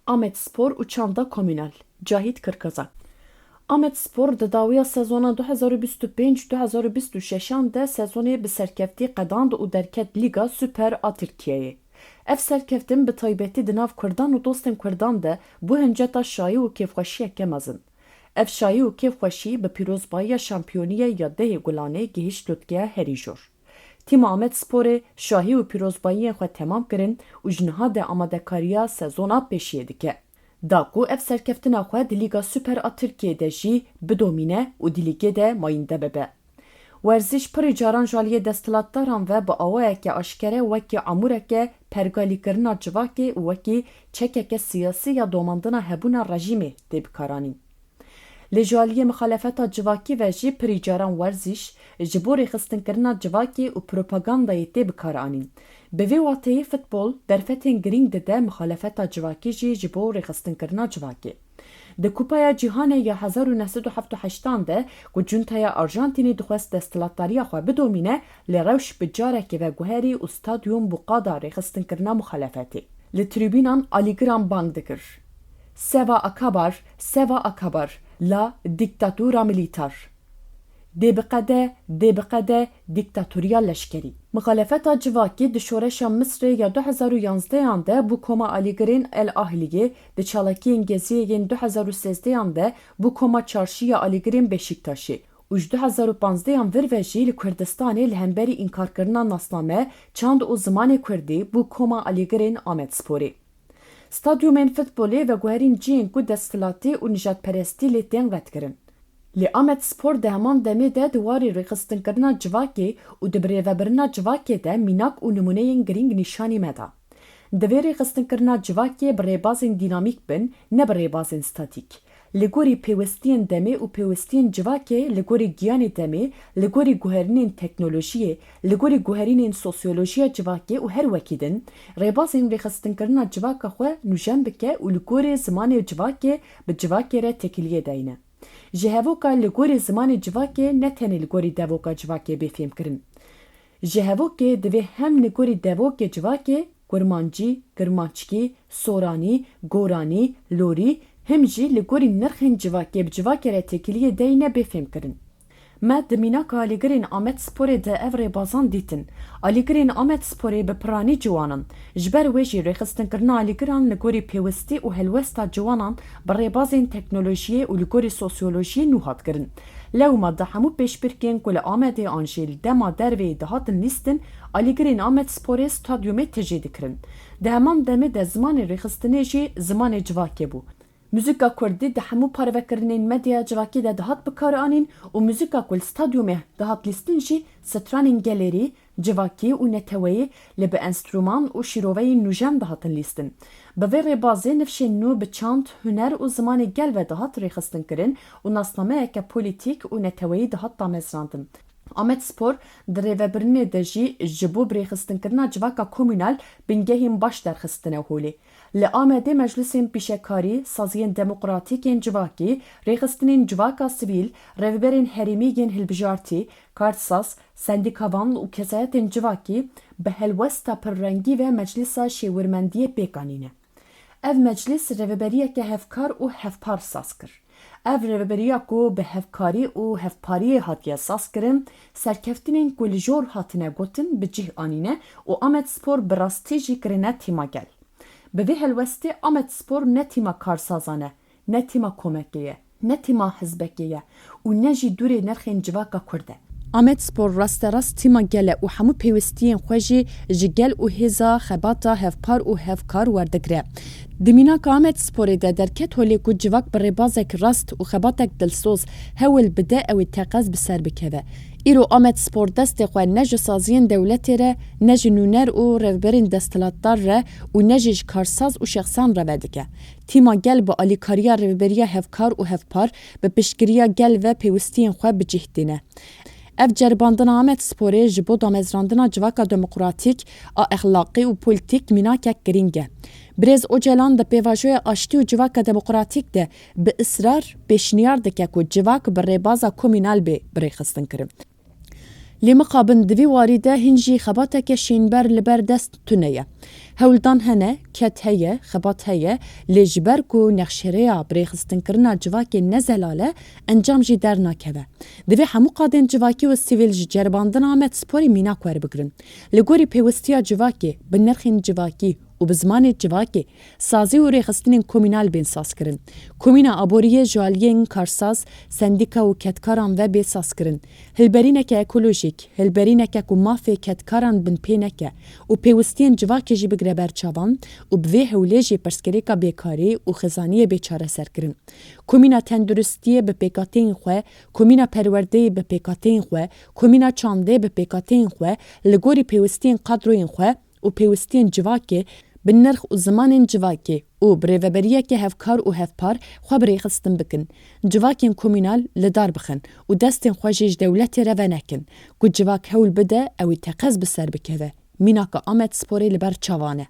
Amedspor û çanda komünal. Cahit Kırkazak. Amedspor di dawiya sezona 2025-2026 de sezonê bi serkeftî qedand û derket Lîga Süper a Tirkiyeyê. Ev serkeftin bi taybetî di nav Kurdan û dostên Kurdan de bû hinceta şayî û kêfxweşiyeke mezin. Ev şayî û kêfxweşî bi pîrozbayiya şampiyonîya ya dehê Gulanê gihîşt lûtkeya herî jor. Tîma Amedsporê şahî û pîrozbayiyên xwe temam kirin û ji niha de amadekariya sezona pêşiye dike. Da ku ev serkeftina xwe di Lîga Süper a Tirkiyeyê de jî bidomîne û di lîgê de mayînde bibe. Werziş pirî caran ji aliyê desthilatdaran ve bi awayeke aşkere wekî amûreke pergalîkirina civakê û wekî çekeke siyasî ya domandina hebûna rejîmê tê bikaranîn. Lê ji aliyê mixalefeta civakî ve jî pirî caran werziş ji bo rêxistinkirina civakê û propagandayê tê bikaranîn. Bi vê wateyê futbol derfetên girîng dide mixalefeta civakî jî ji bo rêxistinkirina civakê. Di Kupaya Cîhanê ya 1978 de ku cuntaya Arjantinê dixwest desthilatdariya xwe bidomîne lê rewş bi carekê ve guherî û stadyum bû qada rêxistinkirina mixalefetê. Li tribûnan alîgiran bang dikir. Seva akabar, seva akabar, la diktatûra milîtar. Dêbiqede diktatûriya leşkerî. Mixalefeta civakî di şoreşa Misrê ya 2011 de bû koma alîgirên El Ahliyê, di çalakiyên geziyên 2013 de bû koma çarşîya alîgirên Beşiktaşê û ji 2015 vir ve jî li Kurdistanê li hemberî înkarkirina nasname çand û zimanê Kurdî bû koma alîgirên Amedsporê. Stadyumên futbolê ve guherîn ciyên ku desthilatî û nijadperestî lê tên redkirin. Li Amedspor di heman demê de di warê rêxistinkirina civakê û di birêvebirina civakê de mînak û nimûneyên girîng nîşanî meda. Divê rêxistinkirina civakê bi rêbazên dînamîk bin, ne bi rêbazên statîk. Li gorî pêwistiyên demê û pêwistiyên civakê, li gorî giyanê demê, li gorî guherînên teknolojiyê, li gorî guherînên sosyolojiya civakê û her wekî din, rêbazên rêxistinkirina civaka xwe nûjen bike û li gorî zimanê civakê bi civakê re tekiliyê deyne. Ji hevoka li gorî zimanê civakê ne tenê li gorî devoka civakê bêfêm kirin. Ji hevokê divê hem li gorî devokê civakê, kurmancî, kirmançkî, soranî, goranî, lorî, hem jî li gorî nirxên civakê bi civakê re tekiliyê deyne bêfêm kirin. Me di mînaka alîgirên Amedsporê de ev rêbazan dîtin. Alîgirên Amedsporê bi piranî ciwanan. Ji ber wê jî rêxistinkirina alîgiran li gorî pêwistî û helwesta ciwanan bi rêbazên teknolojiyê û li gorî sosyolojiyê nû hat kirin. Lewma di hemû pêşbirkên ku li Amedê an jî li dema derveyê dihatin lîstin, alîgirên Amedsporê stadyumê tijê dikirin. Di heman demê de zimanê rêxistinê jî zimanê civakê bû. Müzika Kurdî di hemû parvekirinên medya civakî de dihat bikaranîn û müzika ku li stadyumê dihat lîstin jî stranên gelerî, civakî û neteweyî li bi enstrûman û şîroveyên nûjen dihatin lîstin. Bi vê rêbazê nifşên nû bi çand, huner û zimanê gel ve dihat rêxistinkirin û nasnameyeke polîtîk û neteweyî dihat damezrandin. Amedspor di rêvebirinê de jî ji bo rêxistinkirina civaka komünal bingehên baş derxistine holê. Li Amedê meclisên pîşekarî, saziyên demokratîkên civakî, rêxistinên civaka sivîl, revberên herêmî yên hilbijartî, kartsaz, sendîkavan û kesayetên civakî bi helwesta pirrengî ve meclisa şêwirmendiyê pêkanîne. Ev meclis revberiyeke hevkar û hevpar saz kir. Ev rêveberiya ku bi hevkarî û hevpariyê hatiye saz kirin, serkeftinên ku li jor hatine gotin bi cih anîne û Amedspor bi rastî jî kirine tîma gel. Bi vê helwestê Amedspor ne tîma karsazan e, ne tîma komekê ye, ne tîma hizbekê ye û ne jî dûrê nirxên civaka Kurd e. Amedspor rasterast tîma gel e û hemû pêwistiyên xwe jî ji gel û hêza xebata hevpar û hevkar werdigire. Di mînaka Amedsporê de derket holê ku civak bi rêbazek rast û xebatek dilsoz hewil bide ew ê teqez bi ser bikeve. Îro Amedspor destê xwe ne ji saziyên dewletê re, ne ji nûner û revberên desthilatdar re û ne jî ji karsaz û şexsan re vedike. Tîma gel bi alîkariya rêveberiya hevkar û hevpar bi piştgiriya gel ve pêwistiyên xwe bi cih dîne. Ev ceribandina Amedsporê ji bo damezrandina civaka demokratîk a exlaqî û polîtîk mînakek girîng e. Birêz Öcalan di pêvajoya aştî û civaka demokratîk de bi israr pêşniyar dike ku civak bi rêbaza komünal bê birêxistin kirin. لمقابن دوی واریده هنجی خباتک شینبر لبر دست تونیه. هولدان هنه، کت هیه، خبات هیه، لجبر کو نخشریا بریخستن کرنا جواکی نزلاله انجام جی در ناکوه. دوی همو قادن جواکی و سیویل جرباندن آمد سپوری مینا کوار بگرن. لگوری پیوستیا جواکی، بنرخین جواکی و بزمان جواکی سازی و ریخستنین کومینال بین ساز کرن. کومینا آبوریه جوالیین کارساز، سندیکا و کتکاران و بین ساز کرن. هلبرینک اکولوژیک، هلبرینک اکو مافی کتکاران بن پینکه و پیوستین جواکی جی بگره برچاوان و بوی هولیجی پرسکریکا بیکاری و خزانیه بیچاره سر کرن. کومینا تندرستیه به پیکاتین خواه، کومینا پرورده به پیکاتین خواه، کومینا چانده به پیکاتین خواه، لگوری پیوستین قدروین خواه و پیوستین جواکی بالنرخ و زمان جواکی و بریوبریه که هفکار و هفپار خواه بریخستن بکن. جواکین کومینال لدار بخن و دستین خواجیج دولتی رو نکن. که جواک هول بده اوی تقز بسر بکوه. میناکا آمد سپوری لبر چاوانه.